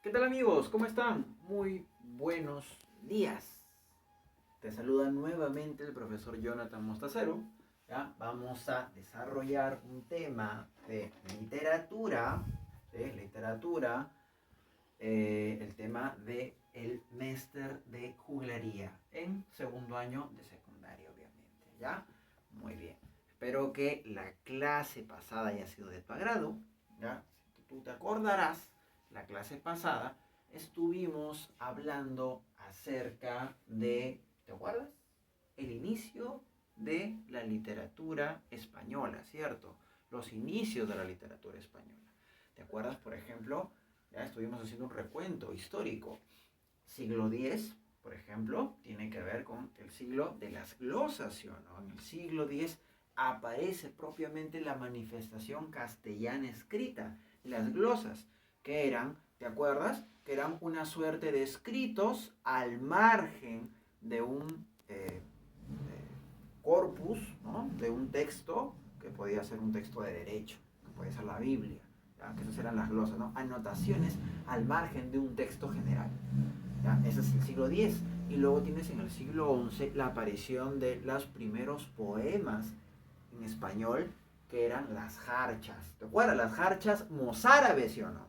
¿Qué tal amigos? ¿Cómo están? Muy buenos días. Te saluda nuevamente el profesor Jonathan Mostacero. ¿Ya? Vamos a desarrollar un tema de literatura, el tema de el Mester de Juglería en segundo año de secundaria, obviamente. ¿Ya? Muy bien. Espero que la clase pasada haya sido de tu agrado. ¿Ya? Si tú te acordarás, la clase pasada estuvimos hablando acerca de, ¿te acuerdas? El inicio de la literatura española, ¿cierto? Los inicios de la literatura española. ¿Te acuerdas, por ejemplo? Ya estuvimos haciendo un recuento histórico. Siglo X, por ejemplo, tiene que ver con el siglo de las glosas, ¿sí o no? En el siglo X aparece propiamente la manifestación castellana escrita, las glosas, que eran, ¿te acuerdas? Que eran una suerte de escritos al margen de un corpus, ¿no? De un texto que podía ser un texto de derecho, que podía ser la Biblia, ¿ya? Que esas eran las glosas, ¿no? Anotaciones al margen de un texto general. ¿Ya? Ese es el siglo X. Y luego tienes en el siglo XI la aparición de los primeros poemas en español, que eran las jarchas. ¿Te acuerdas? Las jarchas mozárabes, ¿sí o no?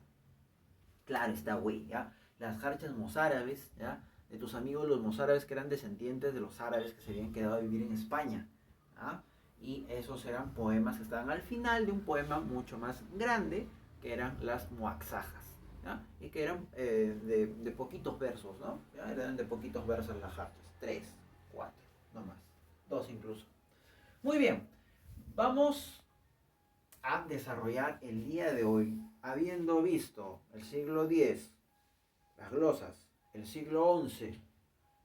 Claro está, güey, ¿ya? Las jarchas mozárabes, ¿ya? De tus amigos los mozárabes que eran descendientes de los árabes que se habían quedado a vivir en España, ¿ya? Y esos eran poemas que estaban al final de un poema mucho más grande, que eran las muaxajas, ¿ya? Y que eran de poquitos versos, ¿no? ¿Ya? Eran de poquitos versos las jarchas, 3, 4, no más, 2 incluso. Muy bien, vamos a desarrollar el día de hoy, habiendo visto el siglo X, las glosas, el siglo XI,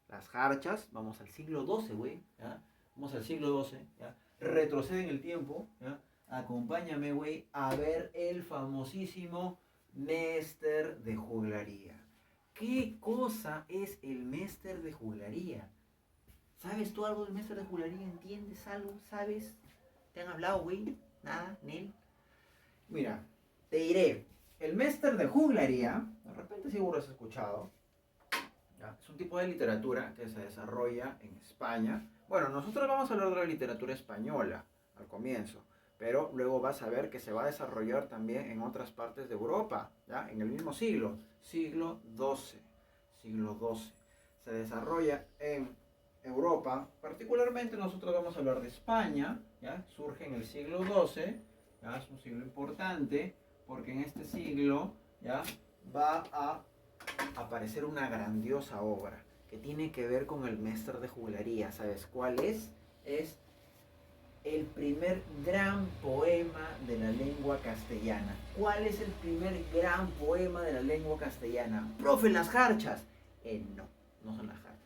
las jarchas, vamos al siglo XII, güey, ¿ya? Vamos al siglo XII, ¿ya? Retrocede en el tiempo, ¿ya? Acompáñame, güey, a ver el famosísimo Mester de Juglaría. ¿Qué cosa es el Mester de Juglaría? ¿Sabes tú algo del Mester de Juglaría? ¿Entiendes algo? ¿Sabes? ¿Te han hablado, güey? ¿Nada? ¿Nel? Mira, te diré, el Mester de Juglaría, de repente seguro has escuchado, ¿ya? Es un tipo de literatura que se desarrolla en España. Bueno, nosotros vamos a hablar de la literatura española al comienzo, pero luego vas a ver que se va a desarrollar también en otras partes de Europa, ¿ya? En el mismo siglo, siglo XII, siglo XII. Se desarrolla en Europa, particularmente nosotros vamos a hablar de España, ¿ya? Surge en el siglo XII, ¿ya? Es un siglo importante porque en este siglo, ¿ya? Va a aparecer una grandiosa obra que tiene que ver con el Mester de Juglaría. ¿Sabes cuál es? Es el primer gran poema de la lengua castellana. ¿Cuál es el primer gran poema de la lengua castellana? Profe, las jarchas. No, no son las jarchas.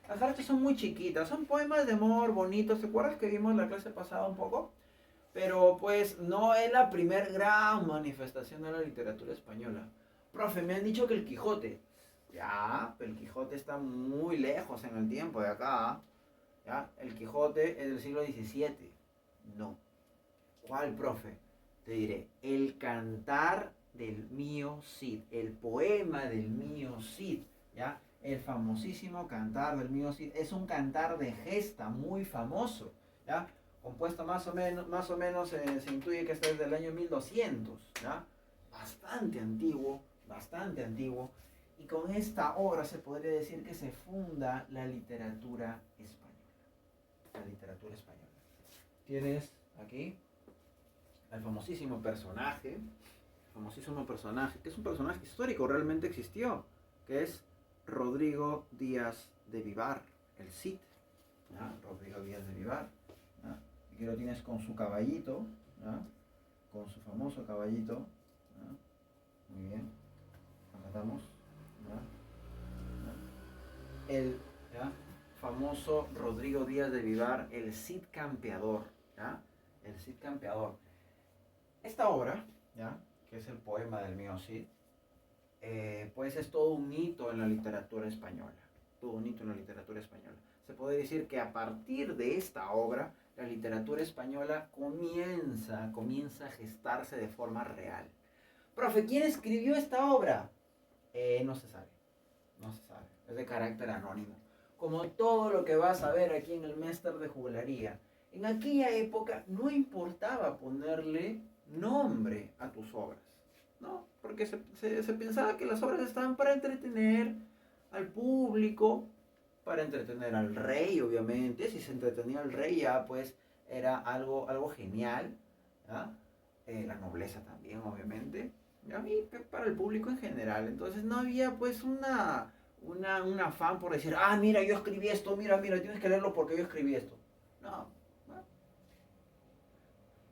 Las jarchas son muy chiquitas, son poemas de amor bonitos. ¿Te acuerdas que vimos la clase pasada un poco? Pero pues no es la primer gran manifestación de la literatura española. Profe, me han dicho que el Quijote. Ya, pero el Quijote está muy lejos en el tiempo de acá. ¿Ya? El Quijote es del siglo XVII. No. ¿Cuál, profe? Te diré, el cantar del mío Cid, el poema del mío Cid, ¿ya? El famosísimo cantar del mío Cid. Es un cantar de gesta muy famoso, ¿ya? Compuesto más o menos se intuye que está desde el año 1200, ¿ya? Bastante antiguo, bastante antiguo. Y con esta obra se podría decir que se funda la literatura española. La literatura española. Tienes aquí al famosísimo personaje, que es un personaje histórico, realmente existió, que es Rodrigo Díaz de Vivar, el Cid, ¿ya? Rodrigo Díaz de Vivar, ¿ya? Aquí lo tienes con su caballito, ¿ya? Con su famoso caballito, ¿ya? Muy bien, acatamos, ¿ya? ¿Ya? El, ¿ya? Famoso Rodrigo Díaz de Vivar, el Cid Campeador, ¿ya? El Cid Campeador. Esta obra, ¿ya? Que es el poema del mío Cid, pues es todo un hito en la literatura española. Todo un hito en la literatura española. Se puede decir que a partir de esta obra, la literatura española comienza a gestarse de forma real. Profe, ¿quién escribió esta obra? No se sabe. No se sabe. Es de carácter anónimo. Como todo lo que vas a ver aquí en el Mester de Juglaría. En aquella época no importaba ponerle nombre a tus obras, ¿no? Porque se pensaba que las obras estaban para entretener al público, para entretener al rey, obviamente. Si se entretenía al rey ya pues era algo genial, ¿ya? La nobleza también, obviamente, ¿ya? Y para el público en general. Entonces no había pues un afán por decir, ah, mira, yo escribí esto, mira, tienes que leerlo porque yo escribí esto. No.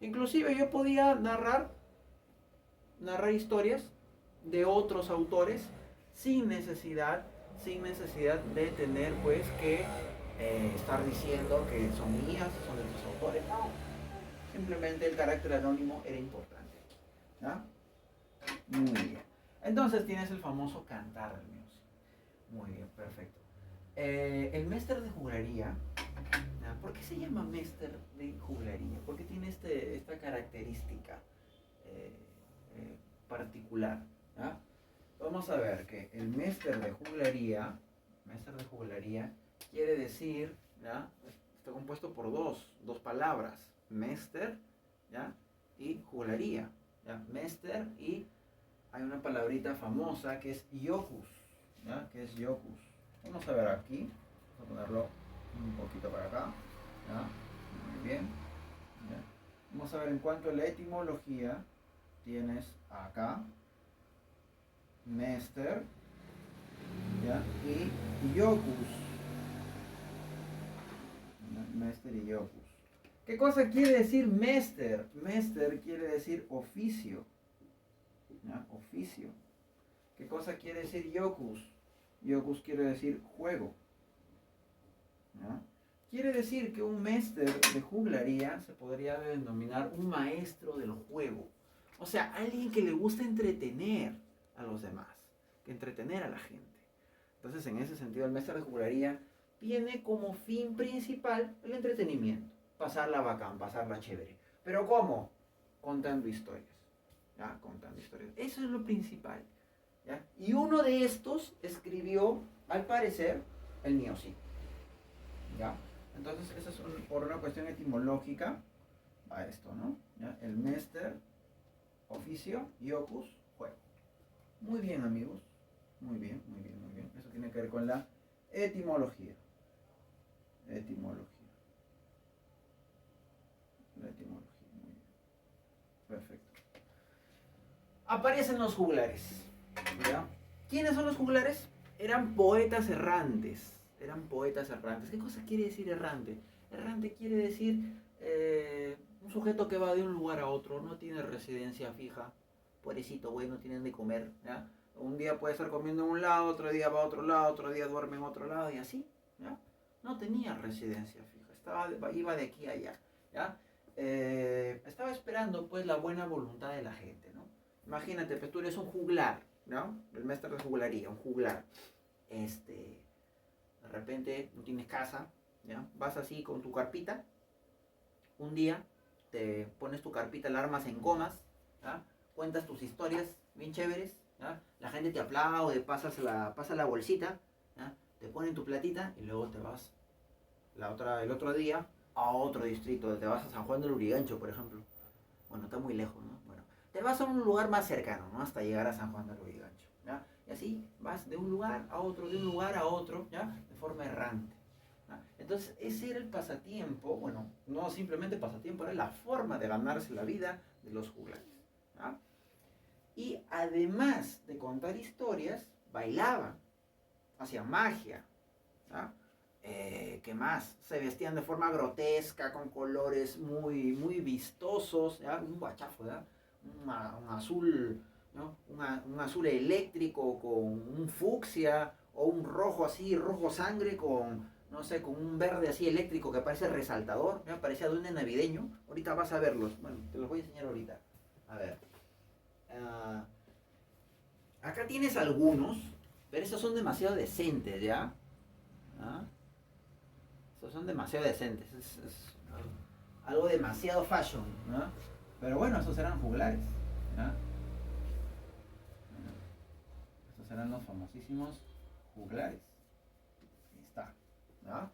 Inclusive yo podía narrar historias de otros autores sin necesidad de tener pues que estar diciendo que son mías, son de otros autores. No, simplemente el carácter anónimo era importante. ¿Ya? Muy bien. Entonces tienes el famoso cantar del music. Muy bien, perfecto. El Mester de Juglaría. ¿Por qué se llama Mester de Juglaría? ¿Por qué tiene esta característica particular? ¿Ya? Vamos a ver que el Mester de Juglaría quiere decir, ¿ya? Está compuesto por dos palabras, Mester, ¿ya? Y Juglaría, ¿ya? Mester y hay una palabrita famosa que es Iocus, ¿ya? Que es Iocus. Vamos a ver aquí, vamos a ponerlo un poquito para acá, ¿ya? Muy bien, ¿ya? Vamos a ver en cuanto a la etimología, tienes acá Mester, ¿ya? Y Iocus, Mester y Iocus. ¿Qué cosa quiere decir Mester? Mester quiere decir oficio, ¿ya? Oficio. ¿Qué cosa quiere decir Iocus? Iocus quiere decir juego, ¿ya? Quiere decir que un Mester de juglaría se podría denominar un maestro del juego. O sea, alguien que le gusta entretener a los demás, que entretener a la gente. Entonces, en ese sentido, el Mester de juglaría tiene como fin principal el entretenimiento. Pasarla bacán, pasarla chévere. ¿Pero cómo? Contando historias, ¿ya? Contando historias. Eso es lo principal, ¿ya? Y uno de estos escribió, al parecer, el Miocid, ¿ya? Entonces, eso es por una cuestión etimológica a esto, ¿no? ¿Ya? El Mester, oficio, y opus, juego. Muy bien, amigos. Muy bien. Eso tiene que ver con la etimología. La etimología, muy bien. Perfecto. Aparecen los juglares, ¿ya? ¿Quiénes son los juglares? Eran poetas errantes. ¿Qué cosa quiere decir errante? Errante quiere decir un sujeto que va de un lugar a otro, no tiene residencia fija. Pobrecito, güey, no tienen de comer, ¿ya? Un día puede estar comiendo en un lado, otro día va a otro lado, otro día duerme en otro lado y así, ¿ya? No tenía residencia fija, iba de aquí a allá, ¿ya? Estaba esperando pues la buena voluntad de la gente, ¿no? Imagínate, pues tú eres un juglar, ¿no? El Mester de juglaría, un juglar. De repente no tienes casa, ¿ya? Vas así con tu carpita, un día te pones tu carpita, la armas en gomas, ¿ya? Cuentas tus historias bien chéveres, ¿ya? La gente te aplaude, pasa la bolsita, ¿ya? Te ponen tu platita y luego te vas el otro día a otro distrito, te vas a San Juan del Urigancho, por ejemplo. Bueno, está muy lejos, ¿no? Bueno, te vas a un lugar más cercano, ¿no? Hasta llegar a San Juan del Urigancho, ¿ya? Y así vas de un lugar a otro, ¿ya? De forma errante, ¿ya? Entonces, ese era el pasatiempo, bueno, no simplemente pasatiempo, era la forma de ganarse la vida de los juglares, ¿ya? Y además de contar historias, bailaban, hacían magia, ¿ya? ¿Qué más? Se vestían de forma grotesca, con colores muy vistosos, ¿ya? Un guachafo, ¿ya? Un azul, ¿no? Un azul eléctrico con un fucsia, o un rojo así, rojo sangre con, no sé, con un verde así eléctrico que parece resaltador, ¿ya? Parecía duende navideño. Ahorita vas a verlos, bueno, te los voy a enseñar ahorita. A ver. Acá tienes algunos, pero esos son demasiado decentes, ¿ya? ¿Ah? Estos son demasiado decentes, es algo demasiado fashion, ¿no? Pero bueno, esos eran juglares, ¿ya? Estos eran los famosísimos juglares. Ahí está, ¿no?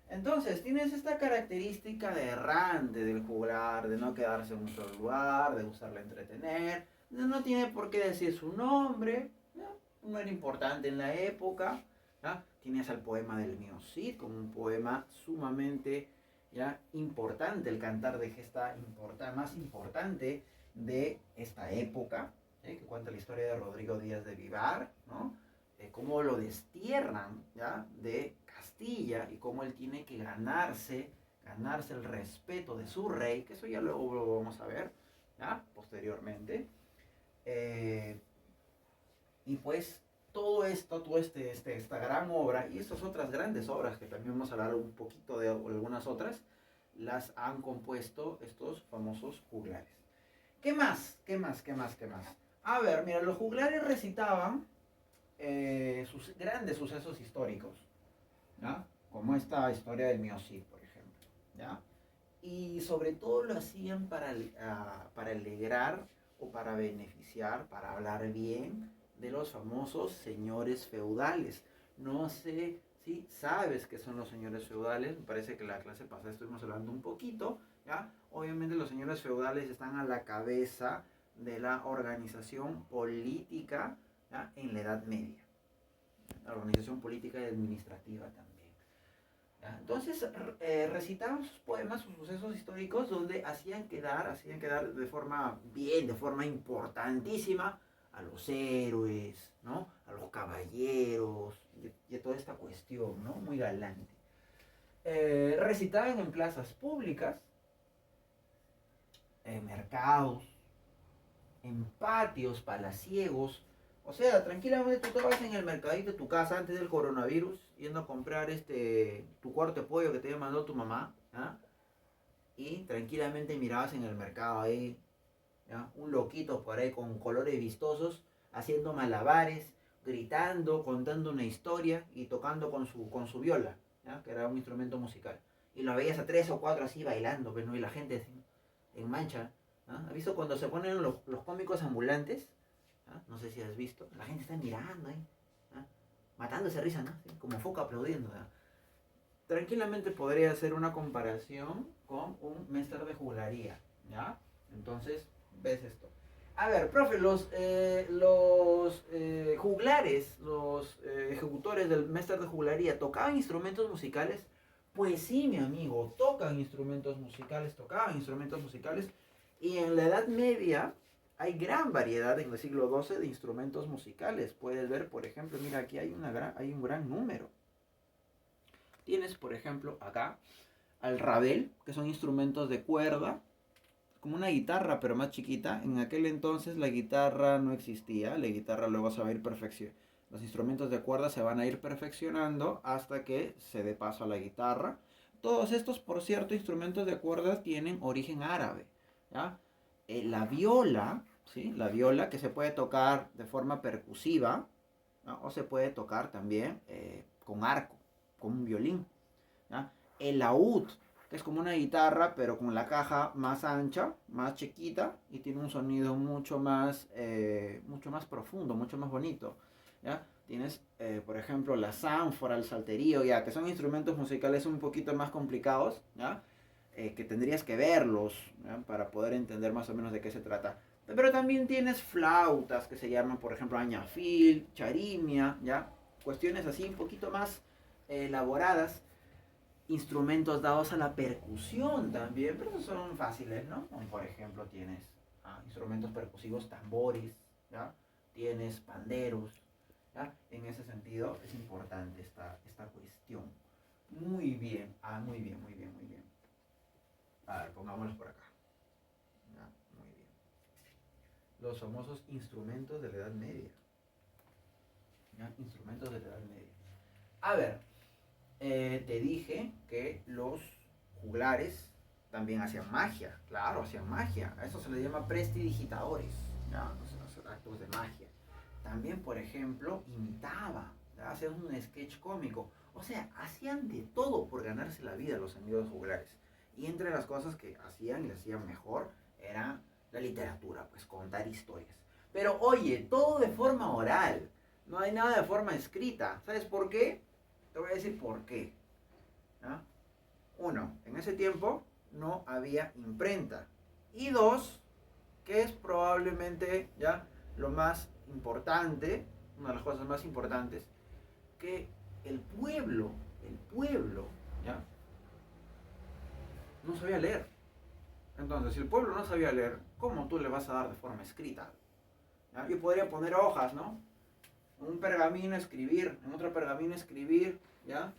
Entonces, tienes esta característica de errante del juglar, de no quedarse en un solo lugar, de gustarle entretener, no tiene por qué decir su nombre, ¿no? No era importante en la época, ¿ya? Tienes al poema del Mío Cid, como un poema sumamente, ¿ya?, importante, el cantar de gesta más importante de esta época, que cuenta la historia de Rodrigo Díaz de Vivar, ¿no? Cómo lo destierran, ¿ya?, de Castilla y cómo él tiene que ganarse el respeto de su rey, que eso ya luego lo vamos a ver, ¿ya?, posteriormente. Y pues todo esto, esta gran obra y estas otras grandes obras que también vamos a hablar un poquito de algunas otras, las han compuesto estos famosos juglares. ¿Qué más? A ver, mira, los juglares recitaban sus grandes sucesos históricos, ¿ya? Como esta historia del Mío Cid, por ejemplo, ¿ya? Y sobre todo lo hacían para alegrar o para beneficiar, para hablar bien de los famosos señores feudales. No sé si sabes qué son los señores feudales, me parece que la clase pasada estuvimos hablando un poquito, ¿ya? Obviamente los señores feudales están a la cabeza de la organización política, ¿ya?, en la Edad Media. La organización política y administrativa también, ¿ya? Entonces recitaban sus poemas, sus sucesos históricos, donde hacían quedar de forma importantísima a los héroes, ¿no?, a los caballeros y a toda esta cuestión, ¿no?, muy galante. Recitaban en plazas públicas, en mercados, en patios palaciegos. O sea, tranquilamente tú estabas en el mercadito de tu casa antes del coronavirus, yendo a comprar tu corte de pollo que te había mandado tu mamá, ¿ah? Y tranquilamente mirabas en el mercado ahí, ¿ya?, un loquito por ahí con colores vistosos, haciendo malabares, gritando, contando una historia y tocando con su viola, ¿ya?, que era un instrumento musical. Y lo veías a 3 o 4 así bailando, pues, ¿no? Y la gente así, en mancha. ¿Ah? ¿Has visto cuando se ponen los cómicos ambulantes? ¿Ah? No sé si has visto. La gente está mirando ahí, ¿ah?, matándose risa, ¿no? ¿Sí? Como foca aplaudiendo, ¿no? Tranquilamente podría hacer una comparación con un máster de juglaría, ¿ya? Entonces, ves esto. A ver, profe, los juglares, los ejecutores del máster de juglaría, ¿tocaban instrumentos musicales? Pues sí, mi amigo, tocaban instrumentos musicales. Y en la Edad Media hay gran variedad en el siglo XII de instrumentos musicales. Puedes ver, por ejemplo, mira, aquí hay un gran número. Tienes, por ejemplo, acá al rabel, que son instrumentos de cuerda, como una guitarra, pero más chiquita. En aquel entonces la guitarra no existía, la guitarra luego se va a ir perfeccionando. Los instrumentos de cuerda se van a ir perfeccionando hasta que se dé paso a la guitarra. Todos estos, por cierto, instrumentos de cuerda tienen origen árabe, ¿ya? La viola, ¿sí?, la viola que se puede tocar de forma percusiva, ¿no?, o se puede tocar también con arco, con un violín, ¿ya? El laúd, que es como una guitarra, pero con la caja más ancha, más chiquita, y tiene un sonido mucho más profundo, mucho más bonito, ¿ya? Tienes, por ejemplo, la zánfora, el salterio, ya, que son instrumentos musicales un poquito más complicados, ¿ya? Que tendrías que verlos, ¿ya?, para poder entender más o menos de qué se trata. Pero también tienes flautas que se llaman, por ejemplo, añafil, charimia, ¿ya? Cuestiones así un poquito más elaboradas. Instrumentos dados a la percusión también, pero esos son fáciles, ¿no? Como por ejemplo tienes instrumentos percusivos, tambores, ¿ya? Tienes panderos, ¿ya? En ese sentido es importante esta cuestión. Muy bien, muy bien. A ver, pongámoslos por acá. ¿Ya? Muy bien. Los famosos instrumentos de la Edad Media. ¿Ya? Instrumentos de la Edad Media. A ver, te dije que los juglares también hacían magia, claro, hacían magia. A eso se les llama prestidigitadores, ¿ya? Los actos de magia. También, por ejemplo, imitaban, ¿ya?, hacían un sketch cómico. O sea, hacían de todo por ganarse la vida los amigos juglares. Y entre las cosas que hacían y hacían mejor era la literatura, pues contar historias. Pero oye, todo de forma oral. No hay nada de forma escrita. ¿Sabes por qué? Te voy a decir por qué. ¿Ya? Uno, en ese tiempo no había imprenta. Y dos, que es probablemente ya lo más importante, una de las cosas más importantes, que el pueblo, ¿ya? No sabía leer. Entonces, si el pueblo no sabía leer, ¿cómo tú le vas a dar de forma escrita? ¿Ya? Yo podría poner hojas, ¿no? En un pergamino escribir, en otro pergamino escribir, ¿ya?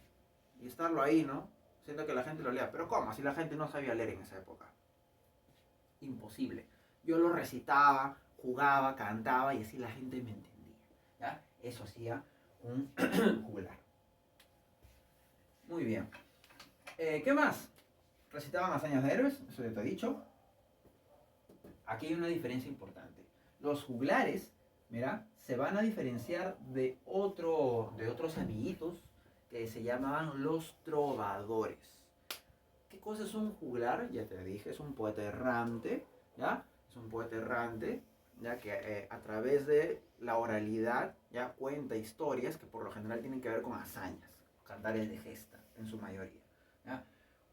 Y estarlo ahí, ¿no? Siendo que la gente lo lea. Pero ¿cómo? Si la gente no sabía leer en esa época. Imposible. Yo lo recitaba, jugaba, cantaba y así la gente me entendía. ¿Ya? Eso hacía un juglar. Muy bien. ¿Qué más? Recitaban hazañas de héroes, eso ya te he dicho. Aquí hay una diferencia importante. Los juglares, mira, se van a diferenciar de otros amiguitos que se llamaban los trovadores. ¿Qué cosa es un juglar? Ya te dije, es un poeta errante, ¿ya? Es un poeta errante, ya que a través de la oralidad ya cuenta historias que por lo general tienen que ver con hazañas, cantares de gesta en su mayoría, ¿ya?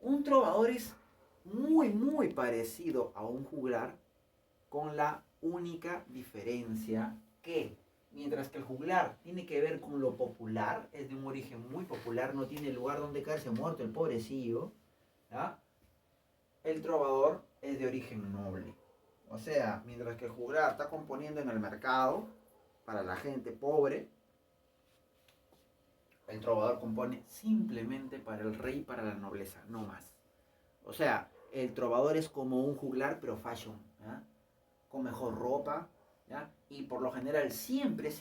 Un trovador es muy parecido a un juglar, con la única diferencia que, mientras que el juglar tiene que ver con lo popular, es de un origen muy popular, no tiene lugar donde caerse muerto el pobrecillo, ¿ya? El trovador es de origen noble. O sea, mientras que el juglar está componiendo en el mercado para la gente pobre, el trovador compone simplemente para el rey y para la nobleza, no más. O sea, el trovador es como un juglar pero fashion, ¿ya? Con mejor ropa, ¿ya? Y por lo general siempre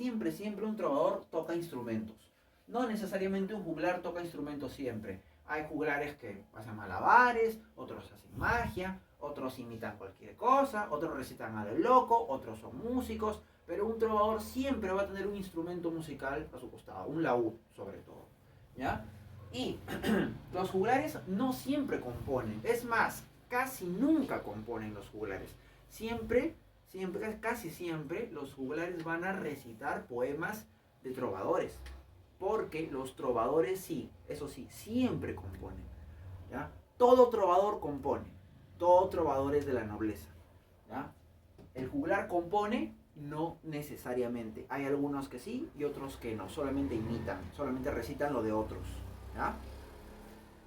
un trovador toca instrumentos. No necesariamente un juglar toca instrumentos siempre. Hay juglares que hacen malabares, otros hacen magia, otros imitan cualquier cosa, otros recitan a lo loco, otros son músicos, pero un trovador siempre va a tener un instrumento musical a su costado, un laúd sobre todo, ¿ya? Y los juglares no siempre componen, es más, casi nunca componen los juglares. Casi siempre, los juglares van a recitar poemas de trovadores. Porque los trovadores sí, eso sí, siempre componen. ¿Ya? Todo trovador compone. Todo trovador es de la nobleza. ¿Ya? El juglar compone, no necesariamente. Hay algunos que sí y otros que no. Solamente imitan, solamente recitan lo de otros. ¿Ya?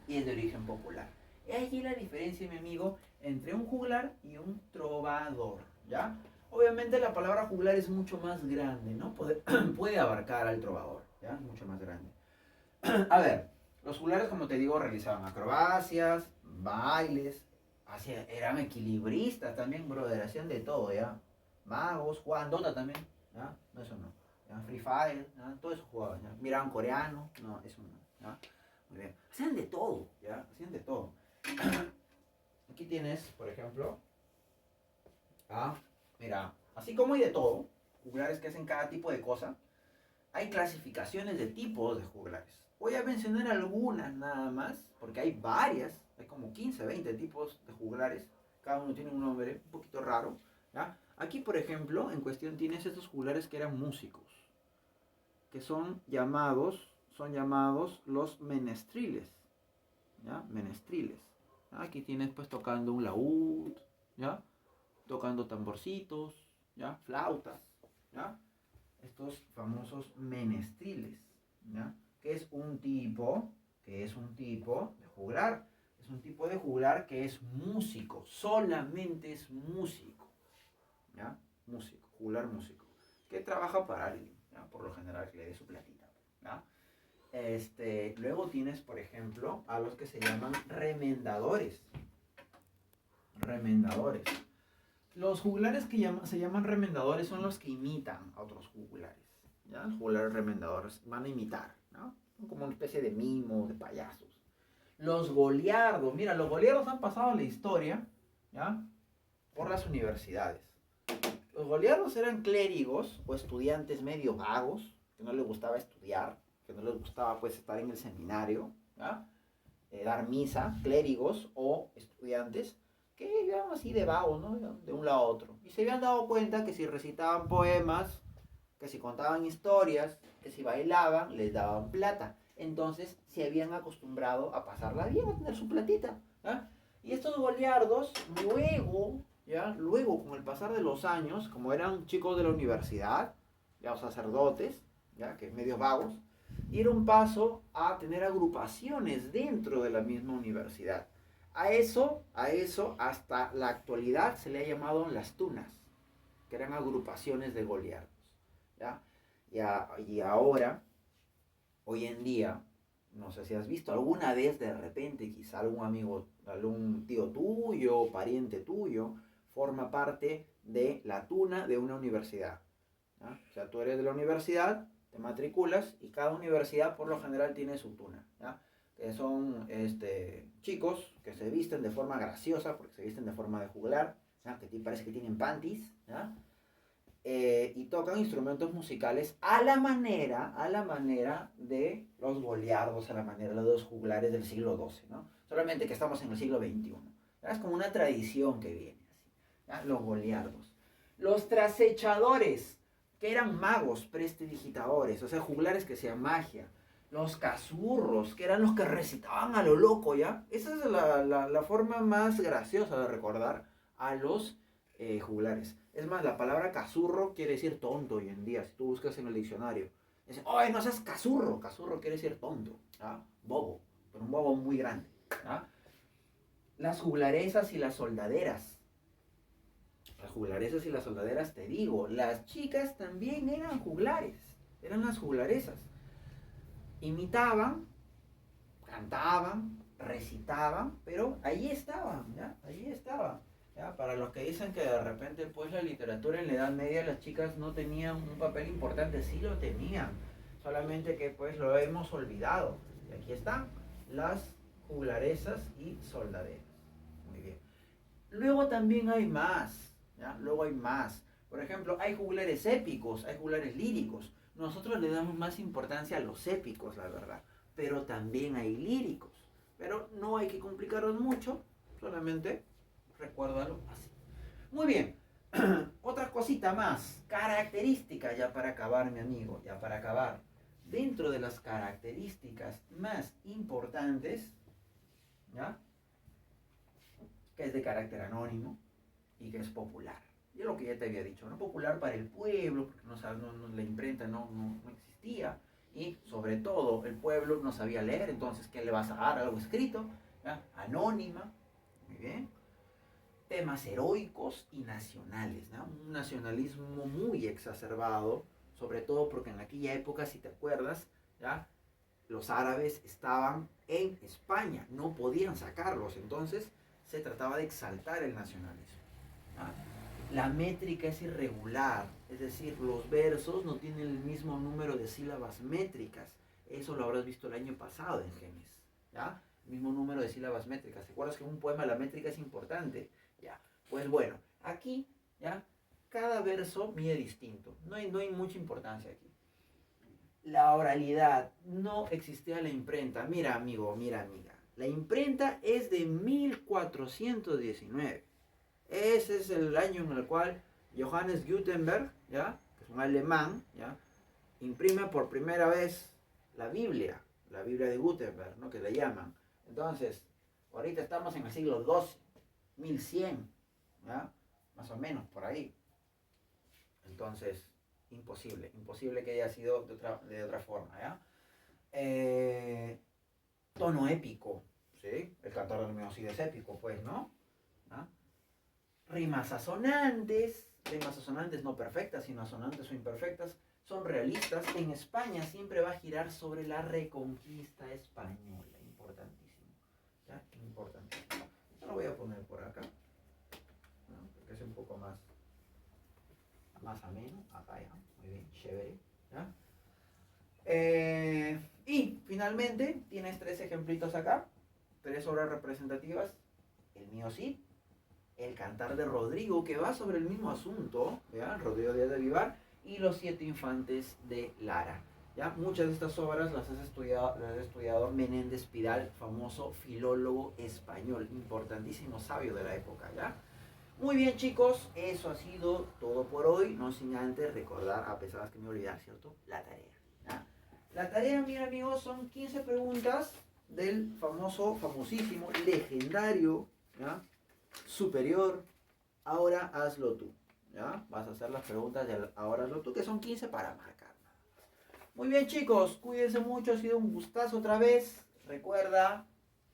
Y es de origen popular. Y aquí la diferencia, mi amigo, entre un juglar y un trovador, ¿ya? Obviamente la palabra juglar es mucho más grande, ¿no? Puede abarcar al trovador, ¿ya? Es mucho más grande. A ver, los juglares, como te digo, realizaban acrobacias, bailes, eran equilibristas también, brother, hacían de todo, ¿ya? Magos, jugaban Dota también, ¿ya? No, eso no. ¿Ya? Free Fire, ¿ya? Todo eso jugaban, ¿ya? Miraban coreano, no, eso no, ¿ya? Muy bien. Hacían de todo, ¿ya? Hacían de todo. Aquí tienes, por ejemplo, mira, así como hay de todo, juglares que hacen cada tipo de cosa, hay clasificaciones de tipos de juglares. Voy a mencionar algunas nada más, porque hay varias, hay como 15, 20 tipos de juglares, cada uno tiene un nombre un poquito raro, ¿ya? Aquí, por ejemplo, en cuestión tienes estos juglares que eran músicos, que son llamados los menestriles, ¿ya? Menestriles. Aquí tienes pues tocando un laúd, ¿ya? Tocando tamborcitos, ¿ya? Flautas, ¿ya? Estos famosos menestriles, ¿ya? Que es un tipo de juglar. Es un tipo de juglar que es músico, solamente es músico, ¿ya? Músico, juglar músico, que trabaja para alguien, ¿ya? Por lo general que le dé su platita, ¿ya? Luego tienes, por ejemplo, a los que se llaman remendadores. Remendadores. Los juglares que se llaman remendadores son los que imitan a otros juglares. ¿Ya? Los juglares remendadores van a imitar, ¿no? Son como una especie de mimo, de payasos. Los goliardos. Mira, los goliardos han pasado la historia, ¿ya? Por las universidades. Los goliardos eran clérigos o estudiantes medio vagos, que no les gustaba estudiar, que no les gustaba pues estar en el seminario, ¿ya? Dar misa, clérigos o estudiantes que iban así de vagos, ¿no? De un lado a otro. Y se habían dado cuenta que si recitaban poemas, que si contaban historias, que si bailaban, les daban plata. Entonces se habían acostumbrado a pasarla bien, a tener su platita. ¿Ya? Y estos goliardos, luego, ¿ya? Luego, con el pasar de los años, como eran chicos de la universidad, ya, o sacerdotes, ¿ya? Que medios vagos, dieron paso a tener agrupaciones dentro de la misma universidad. A eso, hasta la actualidad se le ha llamado las tunas, que eran agrupaciones de goliardos. ¿Ya? Y ahora, hoy en día, no sé si has visto alguna vez de repente, quizá algún amigo, algún tío tuyo, pariente tuyo, forma parte de la tuna de una universidad. ¿Ya? O sea, tú eres de la universidad, te matriculas y cada universidad por lo general tiene su tuna. ¿Ya? Que son chicos que se visten de forma graciosa, porque se visten de forma de juglar, ¿ya? Que parece que tienen panties, ¿ya? Y tocan instrumentos musicales a la manera de los goliardos, a la manera de los juglares del siglo XII, ¿no? Solamente que estamos en el siglo XXI. ¿Ya? Es como una tradición que viene así, ¿ya? Los goliardos. Los trasechadores, que eran magos prestidigitadores, o sea, juglares que hacían magia. Los cazurros, que eran los que recitaban a lo loco, ¿ya? Esa es la forma más graciosa de recordar a los juglares. Es más, la palabra cazurro quiere decir tonto hoy en día. Si tú buscas en el diccionario, dicen, ¡ay, no seas cazurro! Cazurro quiere decir tonto, ¿ah? Bobo, pero un bobo muy grande. ¿Ah? Las juglaresas y las soldaderas. Las juglaresas y las soldaderas, te digo, las chicas también eran juglares. Eran las juglaresas. Imitaban, cantaban, recitaban, pero ahí estaban, ¿ya? Ahí estaban. ¿Ya? Para los que dicen que de repente pues la literatura en la Edad Media las chicas no tenían un papel importante, sí lo tenían, solamente que pues lo hemos olvidado. Y aquí están las juglaresas y soldaderas. Muy bien. Luego también hay más, ¿ya? Luego hay más. Por ejemplo, hay juglares épicos, hay juglares líricos. Nosotros le damos más importancia a los épicos, la verdad. Pero también hay líricos. Pero no hay que complicarlos mucho, solamente recuérdalo así. Muy bien. Otra cosita más. Característica, ya para acabar, mi amigo, ya para acabar. Dentro de las características más importantes, ¿ya? Que es de carácter anónimo y que es popular. Y es lo que ya te había dicho, no popular para el pueblo, porque la imprenta no existía. Y sobre todo, el pueblo no sabía leer, entonces, ¿qué le vas a dar? Algo escrito, ¿ya? Anónima. Muy bien. Temas heroicos y nacionales, ¿no? Un nacionalismo muy exacerbado, sobre todo porque en aquella época, si te acuerdas, ¿ya? Los árabes estaban en España, no podían sacarlos, entonces se trataba de exaltar el nacionalismo. ¿Ya? La métrica es irregular, es decir, los versos no tienen el mismo número de sílabas métricas. Eso lo habrás visto el año pasado en Génesis, ¿ya? El mismo número de sílabas métricas. ¿Te acuerdas que en un poema la métrica es importante? Ya, pues bueno, aquí, ¿ya? Cada verso mide distinto. No hay mucha importancia aquí. La oralidad, no existía la imprenta. Mira, amigo, mira, amiga. La imprenta es de 1419. Ese es el año en el cual Johannes Gutenberg, ¿ya? Que es un alemán, ¿ya? Imprime por primera vez la Biblia de Gutenberg, ¿no? Que le llaman. Entonces, ahorita estamos en el siglo XII. 1100, ¿ya? Más o menos por ahí. Entonces, imposible que haya sido de otra forma, ¿ya? Tono épico, ¿sí? El cantor del Meocide es épico, pues, ¿no? ¿Ah? Rimas asonantes no perfectas, sino asonantes o imperfectas, son realistas. En España siempre va a girar sobre la reconquista española, importantísimo, ¿ya? Importantísimo. Yo lo voy a poner por acá, ¿no? Porque es un poco más ameno. Acá ya, muy bien, chévere, ¿ya? Y finalmente tienes 3 ejemplitos acá, 3 obras representativas. El mío sí, el Cantar de Rodrigo, que va sobre el mismo asunto, ¿ya? Rodrigo Díaz de Vivar, y Los 7 Infantes de Lara. ¿Ya? Muchas de estas obras las ha estudiado Menéndez Pidal, famoso filólogo español, importantísimo sabio de la época, ¿ya? Muy bien, chicos, eso ha sido todo por hoy. No sin antes recordar, a pesar de que me voy a olvidar, ¿cierto? La tarea. ¿Ya? La tarea, mira, amigos, son 15 preguntas del famosísimo, legendario, ¿ya? Superior. Ahora hazlo tú. ¿Ya? Vas a hacer las preguntas de ahora hazlo tú, que son 15 para marcar. Muy bien, chicos, cuídense mucho. Ha sido un gustazo otra vez. Recuerda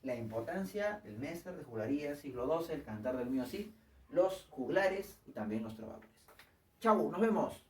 la importancia del Messer de juglaría, siglo XII, el cantar del mío Cid, los juglares y también los trovadores. Chau, nos vemos.